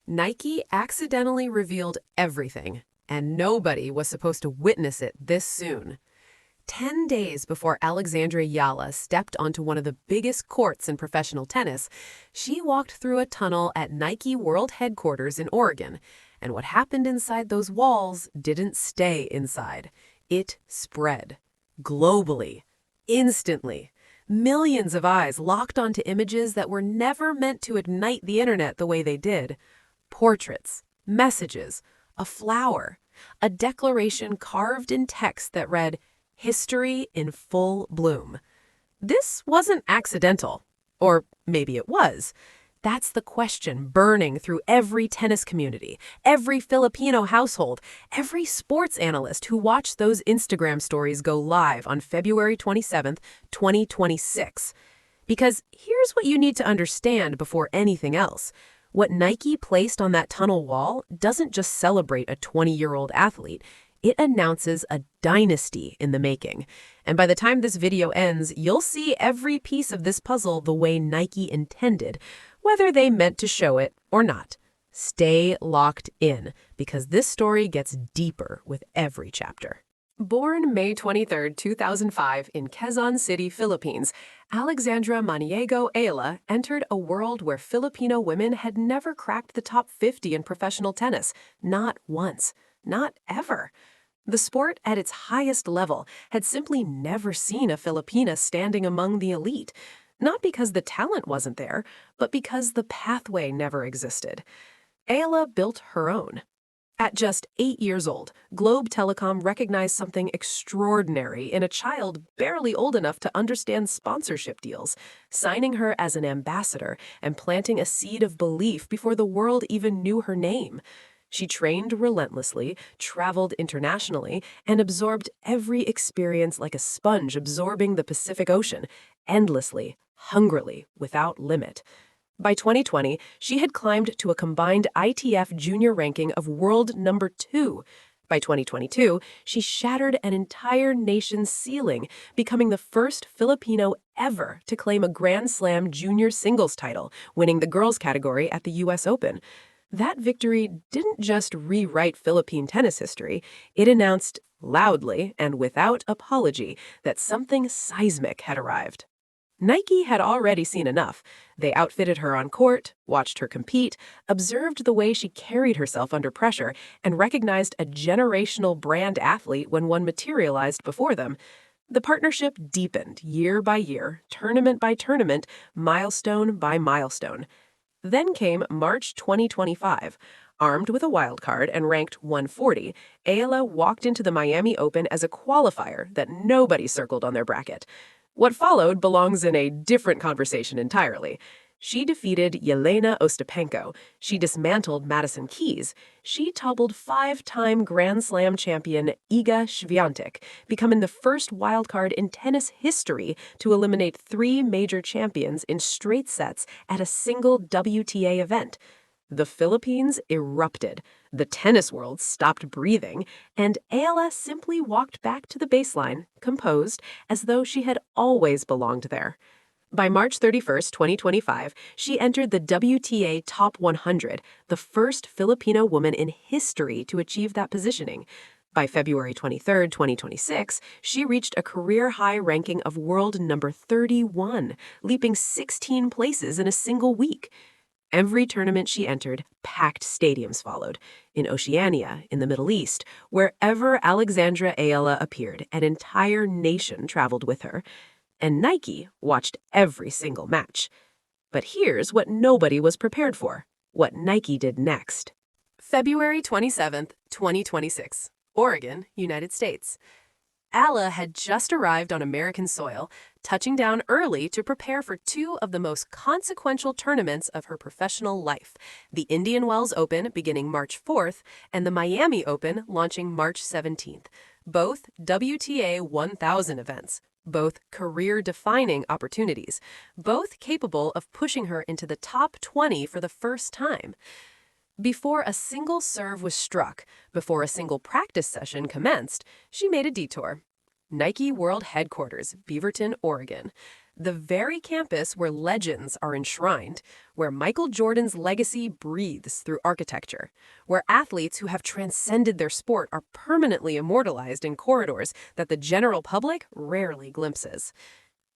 Nike accidentally revealed everything, and nobody was supposed to witness it this soon. 10 days before Alexandra Eala stepped onto one of the biggest courts in professional tennis, she walked through a tunnel at Nike World Headquarters in Oregon, and what happened inside those walls didn't stay inside. It spread. Globally. Instantly. Millions of eyes locked onto images that were never meant to ignite the internet the way they did. Portraits, messages, a flower, a declaration carved in text that read, "History in full bloom." This wasn't accidental. Or maybe it was. That's the question burning through every tennis community, every Filipino household, every sports analyst who watched those Instagram stories go live on February 27th, 2026. Because here's what you need to understand before anything else. What Nike placed on that tunnel wall doesn't just celebrate a 20-year-old athlete. It announces a dynasty in the making. And by the time this video ends, you'll see every piece of this puzzle the way Nike intended, whether they meant to show it or not. Stay locked in, because this story gets deeper with every chapter. Born May 23, 2005 in Quezon City, Philippines, Alexandra Eala entered a world where Filipino women had never cracked the top 50 in professional tennis, not once. Not ever. The sport at its highest level had simply never seen a Filipina standing among the elite, not because the talent wasn't there, but because the pathway never existed. Eala built her own. At just 8 years old, Globe Telecom recognized something extraordinary in a child barely old enough to understand sponsorship deals, signing her as an ambassador and planting a seed of belief before the world even knew her name. She trained relentlessly, traveled internationally, and absorbed every experience like a sponge absorbing the Pacific Ocean, endlessly, hungrily, without limit. By 2020, she had climbed to a combined ITF junior ranking of world number 2. By 2022, she shattered an entire nation's ceiling, becoming the first Filipino ever to claim a Grand Slam junior singles title, winning the girls category at the U.S. Open. That victory didn't just rewrite Philippine tennis history, it announced loudly and without apology that something seismic had arrived. Nike had already seen enough. They outfitted her on court, watched her compete, observed the way she carried herself under pressure, and recognized a generational brand athlete when one materialized before them. The partnership deepened year by year, tournament by tournament, milestone by milestone. Then came March 2025. Armed with a wild card and ranked 140, Eala walked into the Miami Open as a qualifier that nobody circled on their bracket. What followed belongs in a different conversation entirely. She defeated Yelena Ostapenko. She dismantled Madison Keys. She toppled 5-time Grand Slam champion Iga Świątek, becoming the first wildcard in tennis history to eliminate 3 major champions in straight sets at a single WTA event. The Philippines erupted. The tennis world stopped breathing, and Eala simply walked back to the baseline, composed, as though she had always belonged there. By March 31, 2025, she entered the WTA Top 100, the first Filipino woman in history to achieve that positioning. By February 23, 2026, she reached a career-high ranking of world number 31, leaping 16 places in a single week. Every tournament she entered, packed stadiums followed. In Oceania, in the Middle East, wherever Alexandra Eala appeared, an entire nation traveled with her. And Nike watched every single match. But here's what nobody was prepared for, what Nike did next. February 27th, 2026, Oregon, United States. Eala had just arrived on American soil, touching down early to prepare for 2 of the most consequential tournaments of her professional life, the Indian Wells Open beginning March 4th and the Miami Open launching March 17th, both WTA 1000 events. Both career-defining opportunities, both capable of pushing her into the top 20 for the first time. Before a single serve was struck, before a single practice session commenced, she made a detour. Nike World Headquarters, Beaverton, Oregon. the very campus where legends are enshrined, where Michael Jordan's legacy breathes through architecture, where athletes who have transcended their sport are permanently immortalized in corridors that the general public rarely glimpses.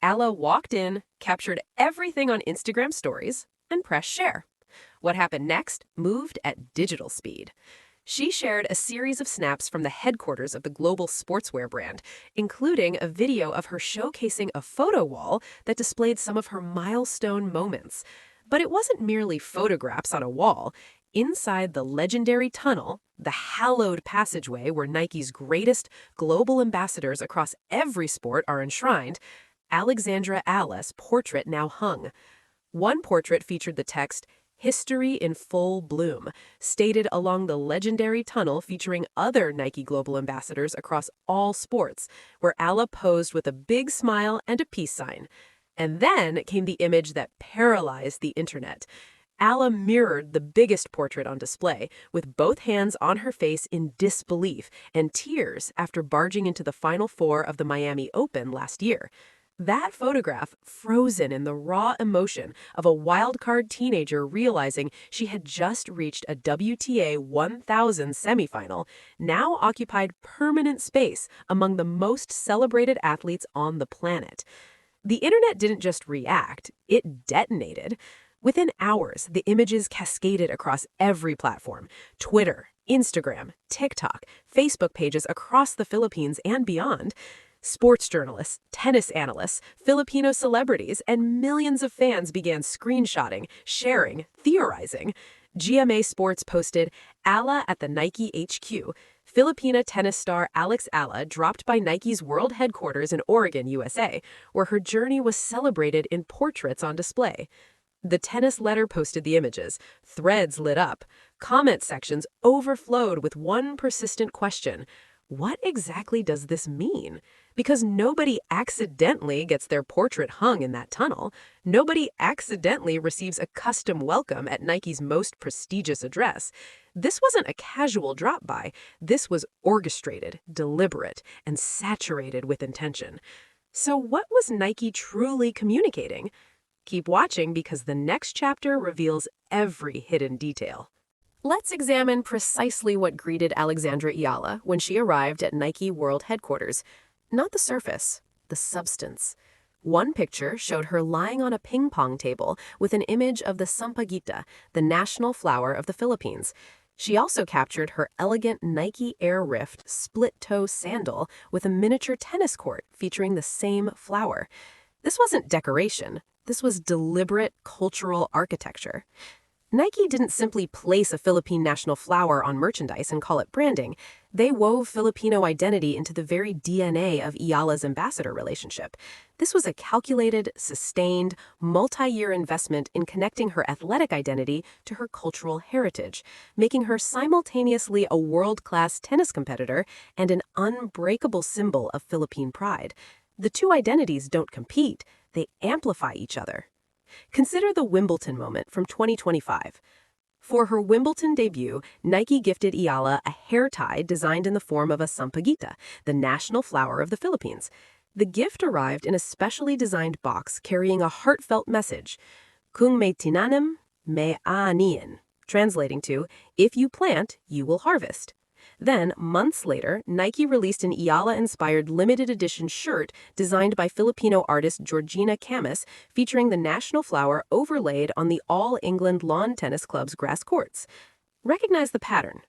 Eala walked in, captured everything on Instagram stories, and pressed share. What happened next moved at digital speed. She shared a series of snaps from the headquarters of the global sportswear brand, including a video of her showcasing a photo wall that displayed some of her milestone moments. But it wasn't merely photographs on a wall. Inside the legendary tunnel, the hallowed passageway where Nike's greatest global ambassadors across every sport are enshrined, Alexandra Eala's portrait now hung. One portrait featured the text, "History in Full Bloom," stated along the legendary tunnel featuring other Nike global ambassadors across all sports, where Eala posed with a big smile and a peace sign. And then came the image that paralyzed the internet. Eala mirrored the biggest portrait on display, with both hands on her face in disbelief and tears after barging into the Final Four of the Miami Open last year. That photograph, frozen in the raw emotion of a wildcard teenager realizing she had just reached a WTA 1000 semifinal, now occupied permanent space among the most celebrated athletes on the planet. The internet didn't just react, it detonated. Within hours, the images cascaded across every platform: Twitter, Instagram, TikTok, Facebook pages across the Philippines and beyond. Sports journalists, tennis analysts, Filipino celebrities, and millions of fans began screenshotting, sharing, theorizing. GMA Sports posted, "Eala at the Nike HQ. Filipina tennis star Alex Eala dropped by Nike's world headquarters in Oregon, USA, where her journey was celebrated in portraits on display." The tennis letter posted the images. Threads lit up. Comment sections overflowed with one persistent question: what exactly does this mean? Because nobody accidentally gets their portrait hung in that tunnel. Nobody accidentally receives a custom welcome at Nike's most prestigious address. This wasn't a casual drop-by. This was orchestrated, deliberate, and saturated with intention. So what was Nike truly communicating? Keep watching because the next chapter reveals every hidden detail. Let's examine precisely what greeted Alexandra Eala when she arrived at Nike World Headquarters. Not the surface, the substance. One picture showed her lying on a ping pong table with an image of the sampaguita, the national flower of the Philippines. She also captured her elegant Nike Air Rift split-toe sandal with a miniature tennis court featuring the same flower. This wasn't decoration. This was deliberate cultural architecture. Nike didn't simply place a Philippine national flower on merchandise and call it branding. They wove Filipino identity into the very DNA of Eala's ambassador relationship. This was a calculated, sustained, multi-year investment in connecting her athletic identity to her cultural heritage, making her simultaneously a world-class tennis competitor and an unbreakable symbol of Philippine pride. The two identities don't compete, they amplify each other. Consider the Wimbledon moment from 2025. For her Wimbledon debut, Nike gifted Eala a hair tie designed in the form of a sampaguita, the national flower of the Philippines. The gift arrived in a specially designed box carrying a heartfelt message, "Kung may tinanim, may aaniin," translating to, "If you plant, you will harvest." Then, months later, Nike released an Eala-inspired limited edition shirt designed by Filipino artist Georgina Camus, featuring the national flower overlaid on the All England Lawn Tennis Club's grass courts. Recognize the pattern.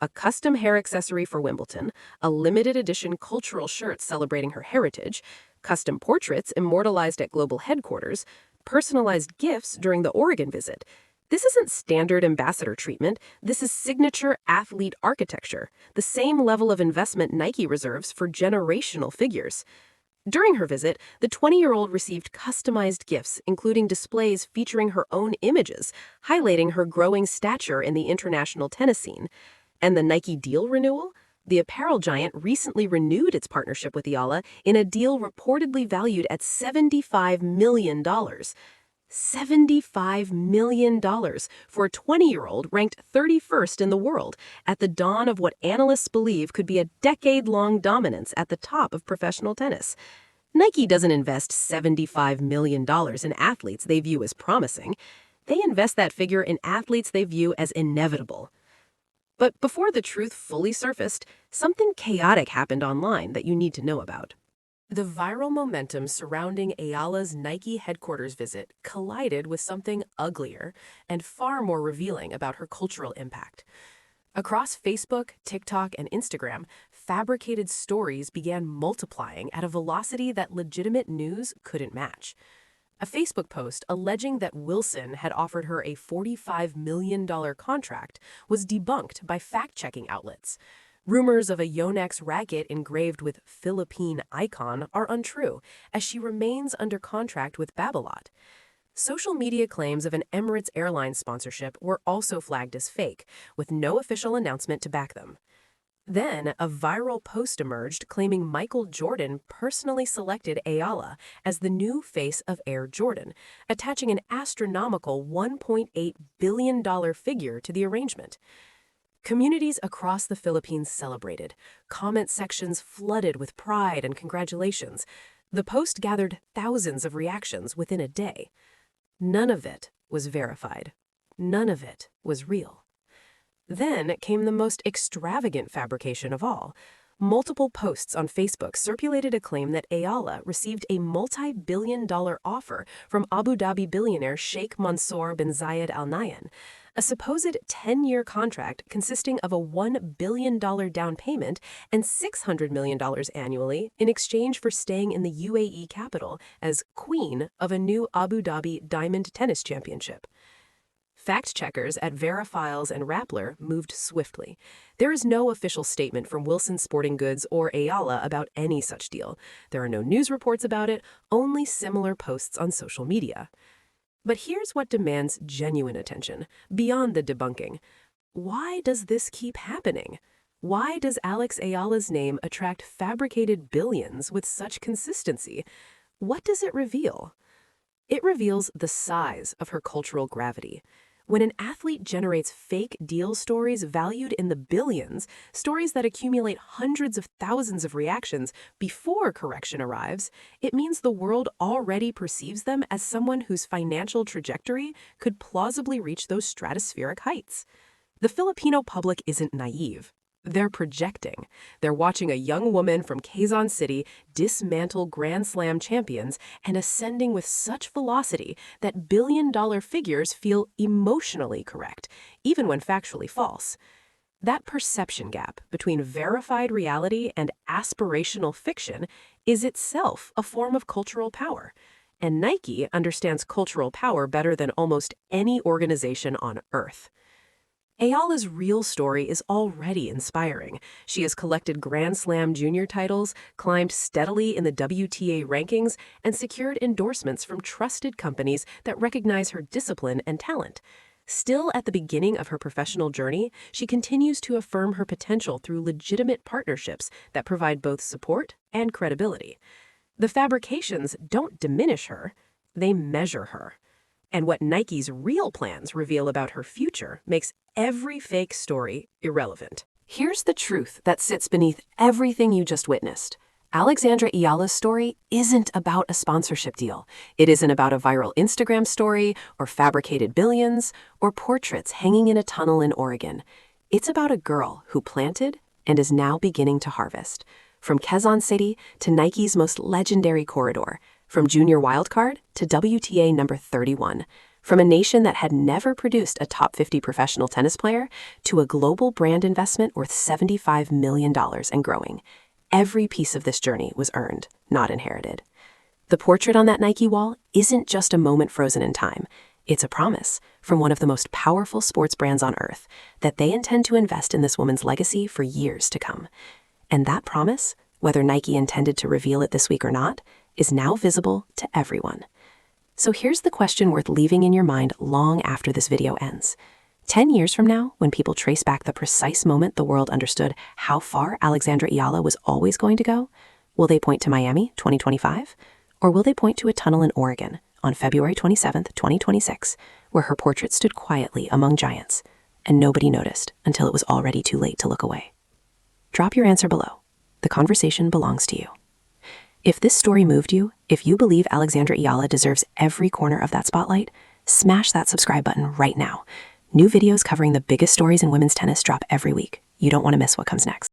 A custom hair accessory for Wimbledon, a limited edition cultural shirt celebrating her heritage, custom portraits immortalized at global headquarters, personalized gifts during the Oregon visit. This isn't standard ambassador treatment. This is signature athlete architecture, the same level of investment Nike reserves for generational figures. During her visit, the 20-year-old received customized gifts, including displays featuring her own images, highlighting her growing stature in the international tennis scene. And the Nike deal renewal? The apparel giant recently renewed its partnership with Eala in a deal reportedly valued at $75 million. $75 million for a 20-year-old ranked 31st in the world at the dawn of what analysts believe could be a decade-long dominance at the top of professional tennis. Nike doesn't invest $75 million in athletes they view as promising. They invest that figure in athletes they view as inevitable. But before the truth fully surfaced, something chaotic happened online that you need to know about. The viral momentum surrounding Eala's Nike headquarters visit collided with something uglier and far more revealing about her cultural impact. Across Facebook, TikTok, and Instagram, fabricated stories began multiplying at a velocity that legitimate news couldn't match. A Facebook post alleging that Wilson had offered her a $45 million contract was debunked by fact-checking outlets. Rumors of a Yonex racket engraved with Philippine icon are untrue, as she remains under contract with Babolat. Social media claims of an Emirates Airlines sponsorship were also flagged as fake, with no official announcement to back them. Then, a viral post emerged claiming Michael Jordan personally selected Eala as the new face of Air Jordan, attaching an astronomical $1.8 billion figure to the arrangement. Communities across the Philippines celebrated, comment sections flooded with pride and congratulations. The post gathered thousands of reactions within a day. None of it was verified. None of it was real. Then came the most extravagant fabrication of all. Multiple posts on Facebook circulated a claim that Eala received a multi-billion-dollar offer from Abu Dhabi billionaire Sheikh Mansour bin Zayed Al Nahyan, a supposed 10-year contract consisting of a $1 billion down payment and $600 million annually in exchange for staying in the UAE capital as queen of a new Abu Dhabi Diamond Tennis Championship. Fact-checkers at Verifiles and Rappler moved swiftly. There is no official statement from Wilson Sporting Goods or Eala about any such deal. There are no news reports about it, only similar posts on social media. But here's what demands genuine attention, beyond the debunking. Why does this keep happening? Why does Alex Eala's name attract fabricated billions with such consistency? What does it reveal? It reveals the size of her cultural gravity. When an athlete generates fake deal stories valued in the billions, stories that accumulate hundreds of thousands of reactions before correction arrives, it means the world already perceives them as someone whose financial trajectory could plausibly reach those stratospheric heights. The Filipino public isn't naive. They're projecting. They're watching a young woman from Quezon City dismantle Grand Slam champions and ascending with such velocity that billion-dollar figures feel emotionally correct, even when factually false. That perception gap between verified reality and aspirational fiction is itself a form of cultural power. And Nike understands cultural power better than almost any organization on Earth. Eala's real story is already inspiring. She has collected Grand Slam junior titles, climbed steadily in the WTA rankings, and secured endorsements from trusted companies that recognize her discipline and talent. Still at the beginning of her professional journey, she continues to affirm her potential through legitimate partnerships that provide both support and credibility. The fabrications don't diminish her, they measure her. And what Nike's real plans reveal about her future makes every fake story irrelevant. Here's the truth that sits beneath everything you just witnessed. Alexandra Eala's story isn't about a sponsorship deal. It isn't about a viral Instagram story or fabricated billions or portraits hanging in a tunnel in Oregon. It's about a girl who planted and is now beginning to harvest. From Quezon City to Nike's most legendary corridor, from junior wildcard to WTA number 31, from a nation that had never produced a top 50 professional tennis player to a global brand investment worth $75 million and growing. Every piece of this journey was earned, not inherited. The portrait on that Nike wall isn't just a moment frozen in time. It's a promise from one of the most powerful sports brands on Earth that they intend to invest in this woman's legacy for years to come. And that promise, whether Nike intended to reveal it this week or not, is now visible to everyone. So here's the question worth leaving in your mind long after this video ends. 10 years from now, when people trace back the precise moment the world understood how far Alexandra Eala was always going to go, will they point to Miami 2025? Or will they point to a tunnel in Oregon on February 27th, 2026, where her portrait stood quietly among giants, and nobody noticed until it was already too late to look away? Drop your answer below. The conversation belongs to you. If this story moved you, if you believe Alexandra Eala deserves every corner of that spotlight, smash that subscribe button right now. New videos covering the biggest stories in women's tennis drop every week. You don't want to miss what comes next.